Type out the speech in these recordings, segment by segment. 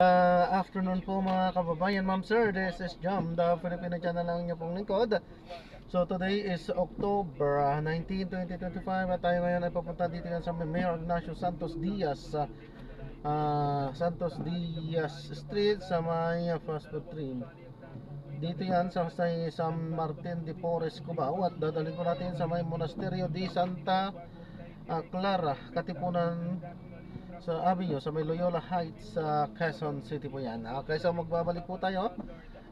Afternoon po mga kababayan, ma'am sir, this is Jam, the Filipino channel lang niyo pong lingkod. So today is October 19, 2025 at tayo ngayon ay papunta dito yan sa Mayor Ignacio Santos Diaz Santos Diaz Street sa may fast food train. Dito yan sa San Martin de Porres, Cubao, at dadalhin ko natin sa may Monasterio de Santa Clara, Katipunan sa Avenue, sa may Loyola Heights sa Quezon City po yan. Okay, so magbabalik po tayo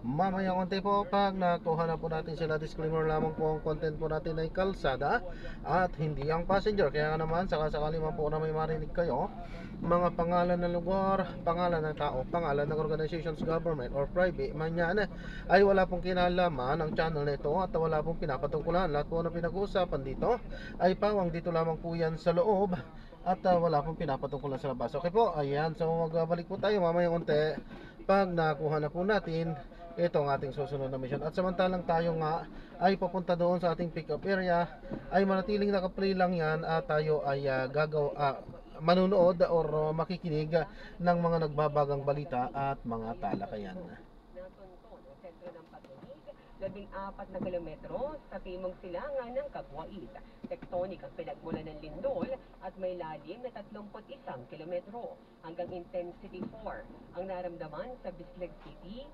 mamaya konti po pag nakuha na po natin sila. Disclaimer lamang po, ang content po natin ay kalsada at hindi ang passenger. Kaya naman sakasakali man po na may marinig kayo mga pangalan ng lugar, pangalan ng tao, pangalan ng organizations, government or private man yan, ay wala pong kinalaman ang channel nito at wala pong pinapatungkulan. Lahat po na pinag-uusapan dito ay pawang dito lamang po yan sa loob at wala pong pinapatungkulan sa labas. Okay po, ayan, so magbabalik po tayo mamaya konti pag nakuha na po natin itong ating susunod na mission. At samantalang tayo nga ay papunta doon sa ating pick up area, ay manatiling nakaplay lang yan at tayo ay manunood or makikinig ng mga nagbabagang balita at mga talakayan. 14 na kilometro sa timog silangan ng Caguait. Tectonic ang pinagmula ng lindol at may lalim na 31 kilometro hanggang intensity 4 ang naramdaman sa Bislig City,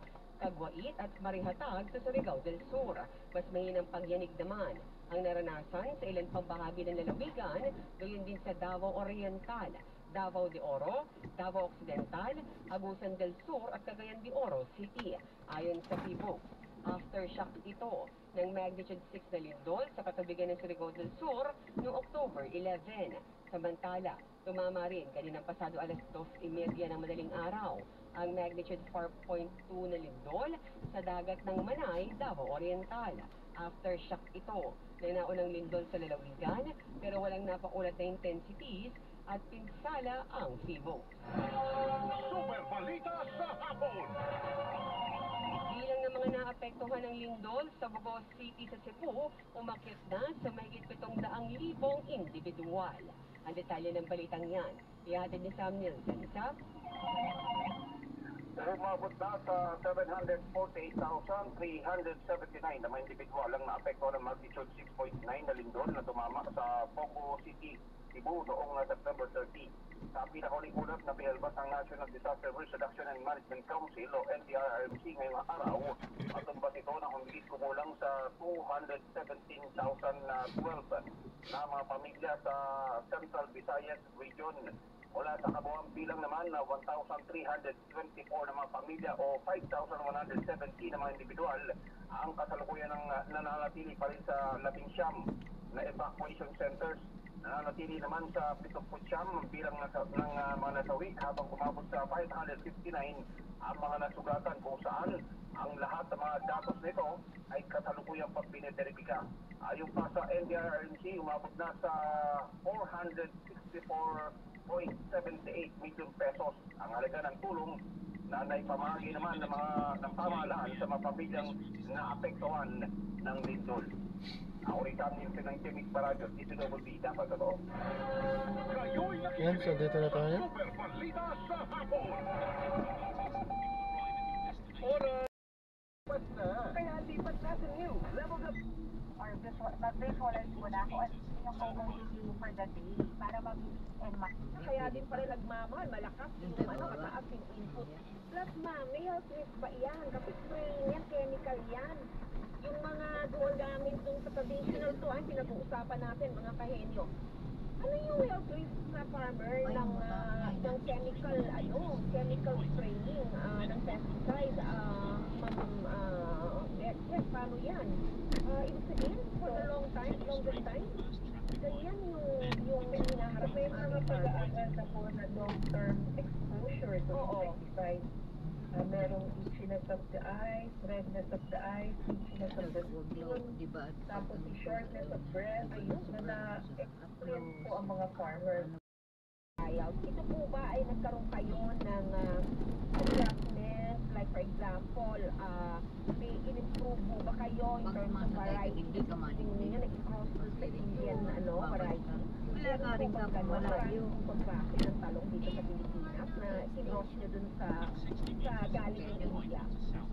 Caguait at Marihatag sa Surigao del Sur. Mas mahinang pagyanig naman ang naranasan sa ilang pang bahagi ng lalawigan, gayon din sa Davao Oriental, Davao de Oro, Davao Occidental, Agusan del Sur at Cagayan de Oro City. Ayon sa PIVOX, aftershock ito ng magnitude 6 na lindol sa katubigan ng Surigao del Sur noong October 11. Samantala, tumama rin kaninang pasado alas 2:30 ng madaling araw ang magnitude 4.2 na lindol sa dagat ng Manay, Davao Oriental. Aftershock ito ng naunang lindol sa lalawigan pero walang napaulat na intensities at pinsala ang PIVOX. Super Balita sa hapon! Bilang ng mga naapektuhan ng lindol sa Bogo City sa Cebu, umakyat na sa mahigit 700,000 individual. Ang detalye ng balitang yan, ihatid ni Sam Nielsen sa... Umabot na sa 748,379 na mga individual ang naapektuhan ng magnitude 6.9 na lindol na tumama sa Bogo City, Cebu noong September 30. Sa pinakahuling ulat na pinalabas ng National Disaster Risk Reduction and Management Council o NDRRMC ngayong araw, matumbas ito na humigit kumulang sa 217,012 na mga pamilya sa Central Visayas Region. Mula sa kabuuang bilang naman na 1,324 na mga pamilya o 5,170 na mga individual ang kasalukuyan ng nananatili pa rin sa 19 na evacuation centers. Nananatili naman sa 79 bilang ng mga nasawi habang umabot sa 559 ang mga nasugatan kung saan ang lahat ng mga datos nito ay kasalukuyang pagpiniberipika. Ayon pa sa NDRRMC, umabot na sa 464.78 million pesos ang halaga ng tulong na naipamahagi naman ng pamahalaan sa mga pamilyang naapektuhan ng lindol. Ako rin kami yung pinang-timig paradyo dito na bulbi dapat ito. Yan, so dito na tayo. Super Balita sa hapon! Kaya lipat na sa news. Level up. Or visualize mo na kung ano yung OOTD for the day para mag-and Kaya din pala nagmamahal, malakas yung mataas yung input. Plus ma'am, may health risk pa yan? Kapit spraying yan, chemical yan. Yung mga doon gamit dun sa traditional to, ang pinag-uusapan natin, mga kahenyo. Ano yung health risk sa farmer ng chemical spraying ng pesticide, paano yan? Ibig sabihin, for a longest time, ganyan yung hinaharap. May mga pag-aaral na po na long-term exposure to pesticide. Merong itchiness of the eyes, redness of the eyes, itchiness of the skin, tapos shortness of breath, ayun, na na-experience po ang mga farmers. Ito po ba ay nagkaroon kayo ng adjustment, like for example, may in-improve po ba kayo in terms of variety? Ninyo, nag-cross sa Indian variety? Kaya nga rin ka malayo kung pagkakit ng talong dito sa Pilipinas na na kinross nyo dun sa galing ng India?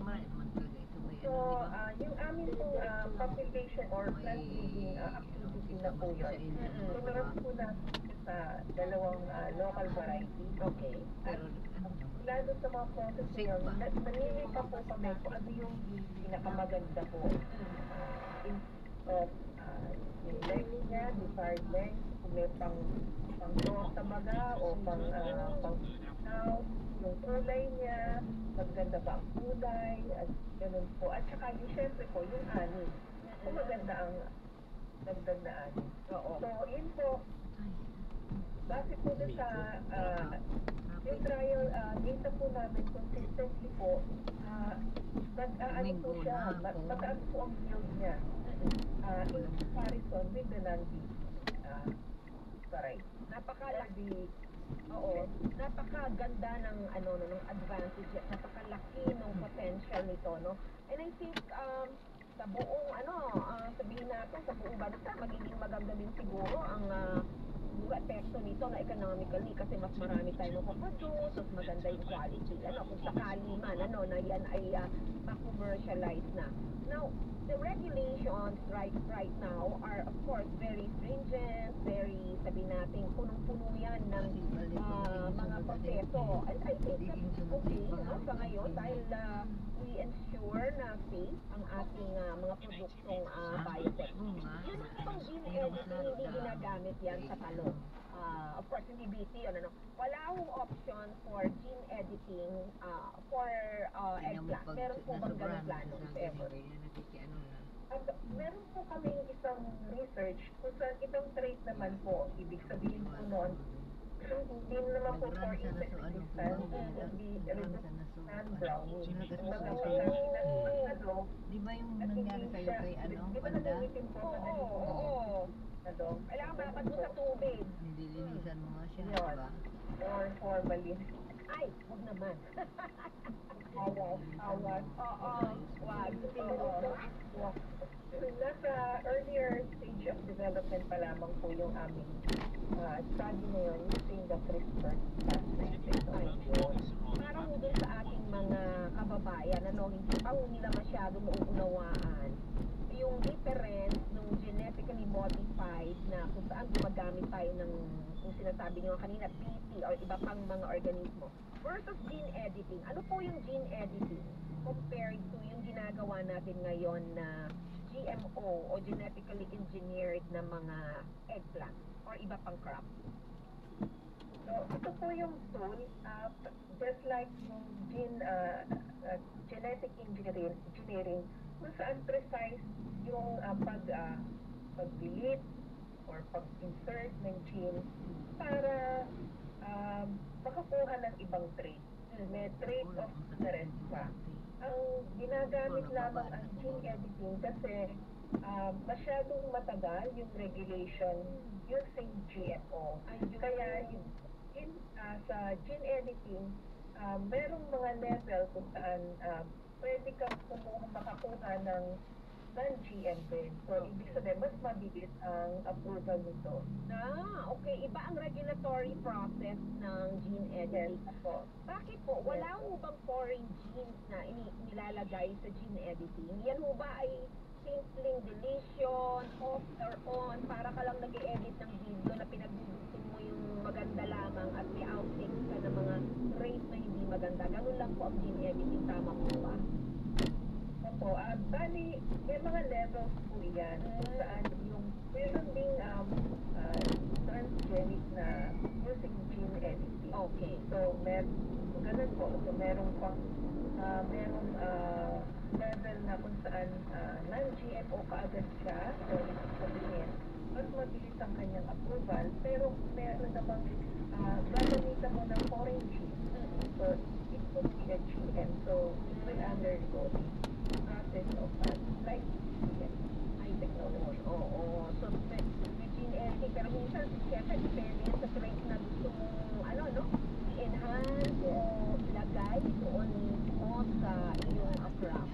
Marami naman talaga ito may So, ano, di ba? yung amin pong cultivation or plant breeding activity na po yun. Tumaras po natin sa dalawang local variety. Okay. Pero ano, Lalo sa mga process Safe yun, ba? nanili pa po kami kung ano yung pinakamaganda po. In of yung length niya, desired length, kung may pang tosa baga o pang now, yung kulay niya, maganda ba ang kulay, at ganun po. At saka yung syempre po, yung ani. Kung maganda ang dagdag na ani. Oo. So, yun po, base po dun sa yung trial data po namin consistently po, ano po siya, mataas po ang yield niya in comparison with the non-BC variety. Napakalaki. Oo. Napakaganda ng ng advantage at napakalaki ng potential nito, no? And I think sa buong sabihin natin sa buong bansa magiging maganda din siguro ang epekto nito na economically kasi mas marami tayong mapaproduce, mas maganda yung quality. Kung sakali man na yan ay ma-commercialize na. Now, the regulations right now are of course very stringent, very sabihin natin punong-puno yan ng mga proseso. And I think that's okay, no? Sa ngayon dahil we ensure na safe ang ating mga produktong biotech. Yun ang pang gene editing, hindi ginagamit yan sa talong. Of course, hindi BT, wala akong option for gene editing for eggplant. Meron po bang ganun plano, if ever? Meron po kaming isang research kung saan itong trait naman po, ibig sabihin po noon, hindi naman po for insect resistance, hindi resistant brownie. Kumbaga po natin Di ba yung at nangyari hindi sa'yo siya, kay ano, di ba Panda? nangingitim po Oo. Kailangan babad mo sa tubig. Nililinisan mo nga siya, di Yun. ba? Or formalin. Ay, huwag naman. Awas. Oo, wag. Oo. So, nasa earlier stage of development pa lamang po yung aming study na yun using the CRISPR-Cas9 technology. Parang dun sa ating mga kababayan, hindi pa nila masyado mauunawaan yung difference ng genetically modified na kung saan gumagamit tayo ng yung sinasabi nyo kanina, BT or iba pang mga organismo versus gene editing. Ano po yung gene editing compared to yung ginagawa natin ngayon na GMO o genetically engineered na mga eggplant or iba pang crop? So, ito po yung tool, just like yung genetic engineering, kung saan precise yung pag-delete or pag-insert ng gene para makakuha ng ibang trait. May trait of interest pa. Ang ginagamit lamang ang gene editing kasi masyadong matagal yung regulation using GMO. Kaya sa gene editing, merong mga level kung saan pwede kang makakuha ng non-GM din. So, ibig sabihin, mas mabilis ang approval nito. Okay. Iba ang regulatory process ng gene editing. Yes, po. Bakit po? Wala ho bang foreign genes na nilalagay sa gene editing? Yan ho ba ay simpleng deletion, off or on, para ka lang nag-e-edit ng video na pinagbubutin mo yung maganda lamang at may outtakes ka ng mga traits na hindi maganda. Ganun lang po ang gene editing. Tama po ba? Opo, bali, may mga levels po yan kung saan yung meron ding transgenic na using gene editing. Okay. So, ganun po. So, merong level na kung saan non-GMO kaagad siya. So, ibig sabihin, mas mabilis ang kanyang approval. Pero meron namang gagamitan mo ng foreign gene. So, it could be a GM. So, it will undergo the process of like GM technology. Oo. So, may gene editing. Pero minsan, siyempre, depende yan sa trait na gusto mong, i-enhance o ilagay doon mismo sa iyong crop.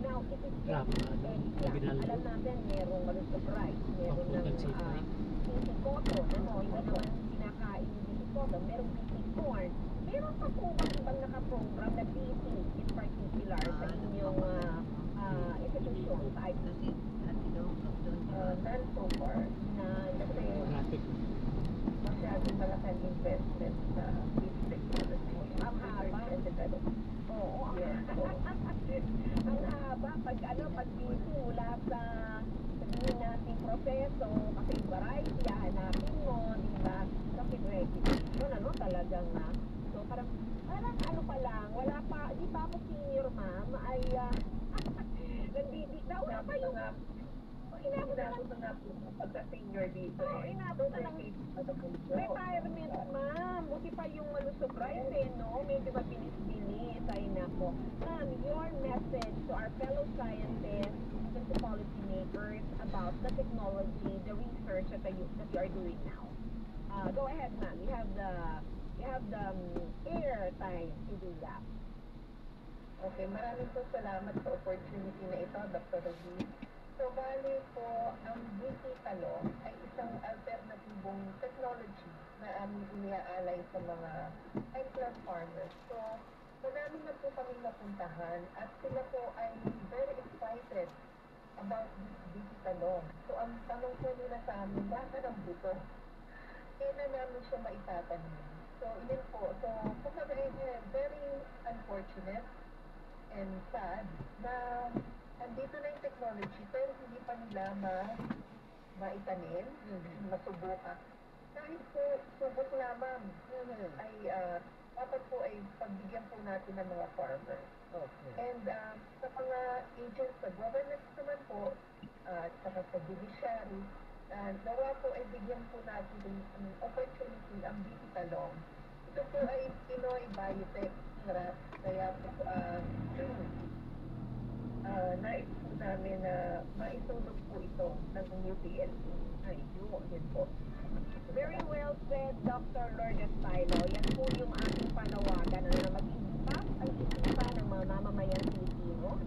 Now, it is just eggplant. Alam natin, merong malusog rice, meron ng sisig cotton, hindi naman kinakain yung sisig cotton, merong sisig corn, meron pa Oo. Yes, po. Ang haba, pag busy mula sa sabihin natin proseso, kasi variety, hanapin mo, di ba? Kasi registration, talagang so parang ano pa lang, wala pa, di pa ako senior ma'am, ay nauna pa yung, inabot na nga po pagka-senior dito Oo, inabot na ng retirement, ma'am. Buti pa yung malusog rice, no? Medyo mabilis-bilis. Ay, nako. Ma'am, your message to our fellow scientists and to policymakers about the technology, the research that you are doing now. Go ahead, ma'am. You have the air time to do that. Okay, maraming po salamat sa opportunity na ito, Dr. Ruby. So, bali po, ang BT Talong ay isang alternatibong technology na aming iniaalay sa mga eggplant farmers. So, marami na po kami napuntahan at sila po ay very excited about this BT Talong. So, ang tanong po nila sa amin, baka ng buto? Kailan namin siya maitatanim? So, yun po. So, kumbaga, very unfortunate and sad na andito na yung technology pero hindi pa nila maitanim, masubukan. Kahit po subok lamang ay dapat po ay pagbigyan po natin ng mga farmers. Okay. And sa mga agents sa government naman po, saka sa judiciary, nawa po ay bigyan po natin ng opportunity ang BT Talong. Ito po ay Pinoy Biotech. Kaya po, nais po namin na maisulog po ito ng UPLB. Ay, yun po. Very well said, Dr. Lourdes Stylo. Yan po yung ating panawagan na maging bukas ang isipan ng mga mamamayang Pilipino.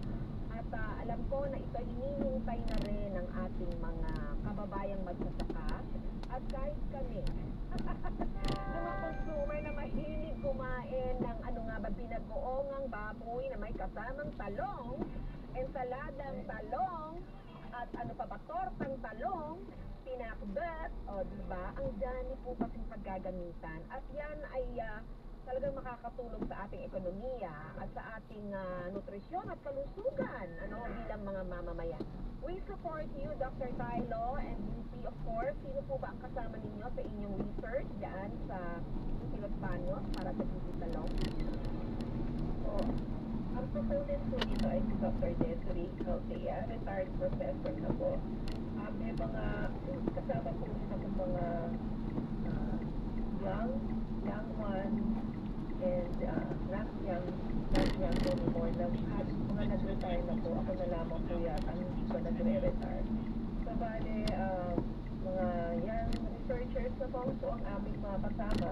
At alam ko na ito hinihintay na rin ng ating mga kababayang magsasaka. At kahit kami, mga consumer na mahilig kumain ng binagoongang baboy na may kasamang talong, ensaladang talong, at tortang talong, pinakbet, diba? Ang dami po kasing paggagamitan. At yan ay talagang makakatulong sa ating ekonomiya at sa ating nutrisyon at kalusugan, bilang mga mamamayan. We support you, Dr. Stylo, and UP, of course. Sino po ba ang kasama ninyo sa inyong research dyan sa UP Los Baños para sa BT Talong? So, ang proponent po dito ay si Dr. Desiree Caltea, retired professor na po. May mga kasama po rin ako mga young one and not young anymore na mga nag-retire na po. Ako na lamang po yata hindi pa nagre-retire. So, bale, mga young researchers na po ang aming mga kasama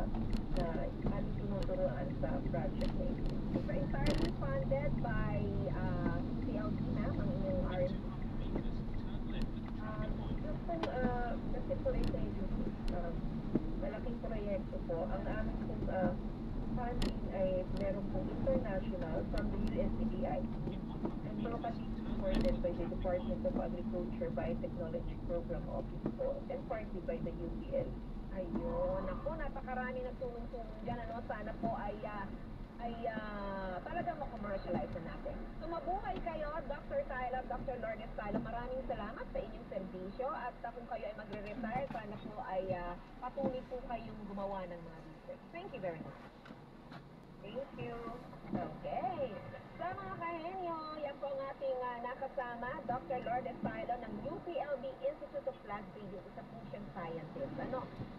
na aming tinuturuan sa project na ito. It's entirely funded by CLD, ma'am, ang inyong R&D. Yung pong kasi po ito malaking proyekto po. Ang aming pong funding ay meron pong international from the USAID and locally supported by the Department of Agriculture Biotechnology Program Office po and partly by the UPL. Ayun, ako, napakarami na tulong-tulong dyan, sana po ay talagang ma-commercialize na natin. So, mabuhay kayo, Dr. Stylo, Dr. Lourdes Stylo. Maraming salamat sa inyong serbisyo at kung kayo ay magre-retire, sana po ay patuloy po kayong gumawa ng mga research. Thank you very much. Thank you. Okay. Sa mga kahenyo, yan po ang ating nakasama, Dr. Lourdes Stylo ng UPLB Institute of Plant Breeding, isa po siyang scientist.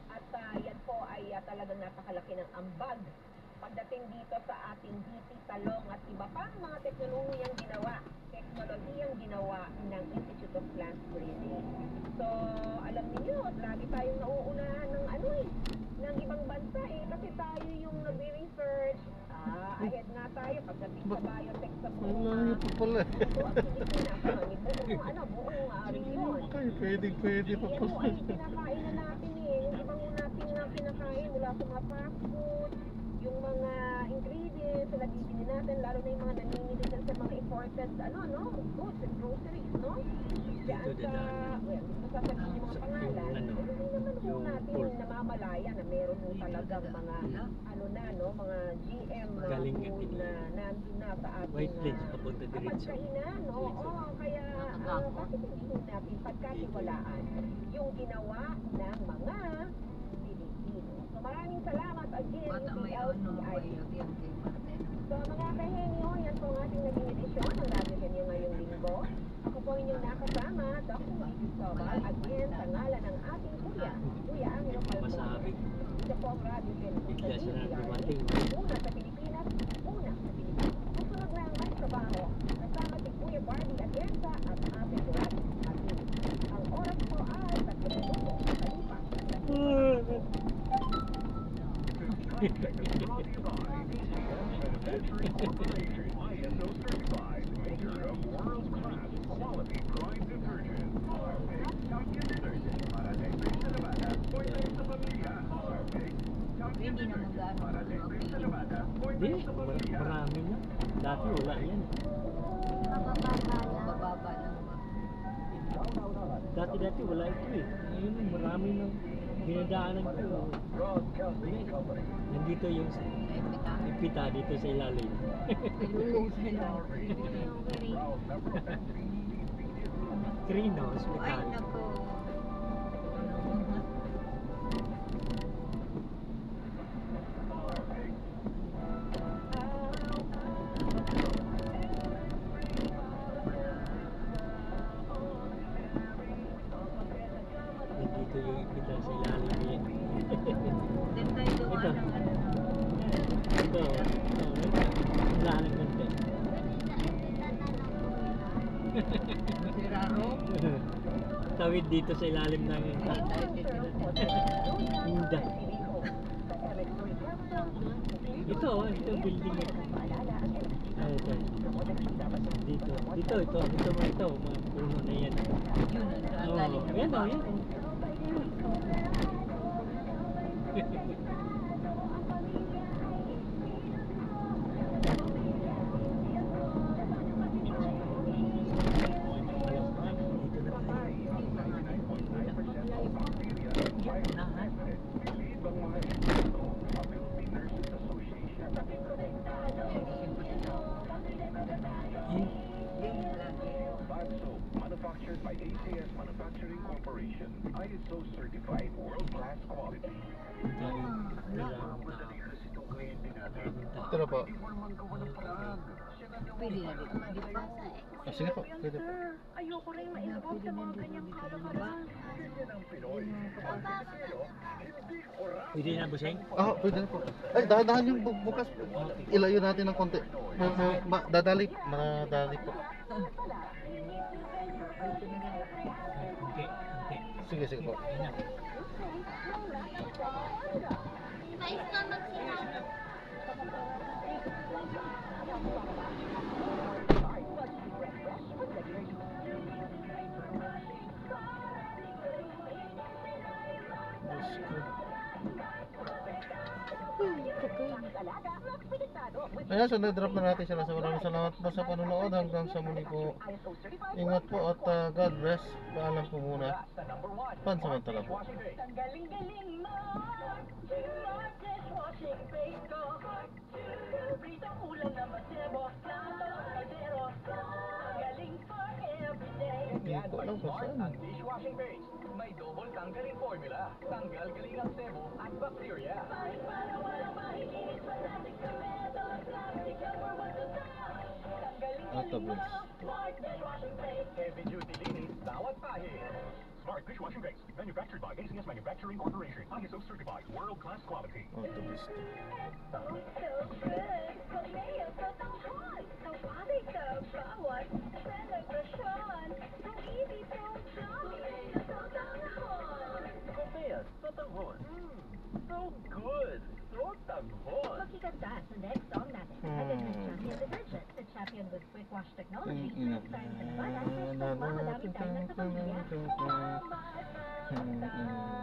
At yan po ay talagang napakalaki ng ambag pagdating dito sa ating BT Talong at iba pang mga teknolohiyang ginawa ng Institute of Plant Breeding. So, alam niyo, lagi tayong nauunahan ng ng ibang bansa kasi tayo yung nagre-research. Ahead nga tayo pagdating sa biotech sa buong Wala pa pala. ang Pilipinas, buong region. Pwede pa po. Ay kinakain na natin yung ibang nating kinakain mula sa mga fast food, yung mga ingredients na nabibili natin, lalo na yung mga namimili dyan sa mga imported, goods and groceries, no? Diyan sa, hindi ko sasabihin yung mga pangalan, hindi naman po natin namamalaya na meron yung talagang mga, mga GM Galing na nandun na sa ating White Plains, papunta diretso. pagkainan. Oo, kaya bakit hindi ho natin pagkatiwalaan yung ginawa ng mga Pilipino. So maraming salamat again, Bata may ano, may UPLCIC. yung kay Martin. So mga kahenyo, yan po ang ating naging edisyon ng Radyo Henyo ngayong linggo. Ako po inyong nakasama, Dr. Juan Cristobal, again sa ngalan ng ating Kuya Angelo Palmon. Masabi. Ito po ang Radyo Henyo sa Bigla siya na DZRH. dumating. Una sa Pilipinas, una sa Pilipinas. Susunod na ang may trabaho. Kasama si Kuya Barbie Atienza at Ate Durat Martin. Ang oras po ay 3 minuto kalipas. Hindi na mag-ano. Hindi, marami na. Dati wala yan. Mababa lang ba? Dati wala ito eh. Ngayon marami nang dinadaanan ko. Nandito yung Sa Epita. ipita dito sa ilalim. Ilulong sa ilalim. Trino, Ay, hospital. nako. Nandito yung ipita sa ilalim eh. Then tayo gawa Ito. ng ano. Ito, ilalim konti. Siraro. Tawid dito sa ilalim ng Hindi tayo titira. Hinda. Ito building ito. Ay, ito. Dito, mga puno na yan. Yun, ang Oh, galing na yan baba. yan. Manufactured by ACS Manufacturing Corporation. ISO certified world-class quality. Ito na po. Pwede na dito. Di ba? Ah, sige po, pwede po. Ayoko rin Pwede na dito. Pwede na, Buseng? Ah, pwede na po. Ay, dahan yung bukas. Ilayo natin ng konti. Madadali po. Okay. Sige po. Yan na. Ayan, so na-drop na natin sila. So maraming salamat po sa panonood. Hanggang sa muli po. Ingat po at God bless. Paalam po muna. Pansamantala po. Galing-galing mo, smart dishwashing face ko. Britang ulan na masebo, plato, kaldero. Galing for everyday. Hindi ko alam kung saan. Dishwashing base. May double tanggalin formula. Tanggal-galing ang sebo at bacteria. Para wala mahilig, plastic na metal, plastic cover, what's the Notables. smart dishwashing face. Heavy duty linis, bawat pahid. Smart dishwashing base. Manufactured by ACS Manufacturing Corporation. ISO certified. World-class quality. Notables. So good, kumayo sa tanghal. Tawagay sa bawat celebration. So easy to enjoy sa tanghal. Conveyance sa tanghon. So good. So tanghon. Magkikanta sa next song natin. Again, sa Champion Detergent, sa Champion with Quick Wash Technology. Mm, Tayo sa Nevada, mas mamadami tayo ng sa pamilya. mm.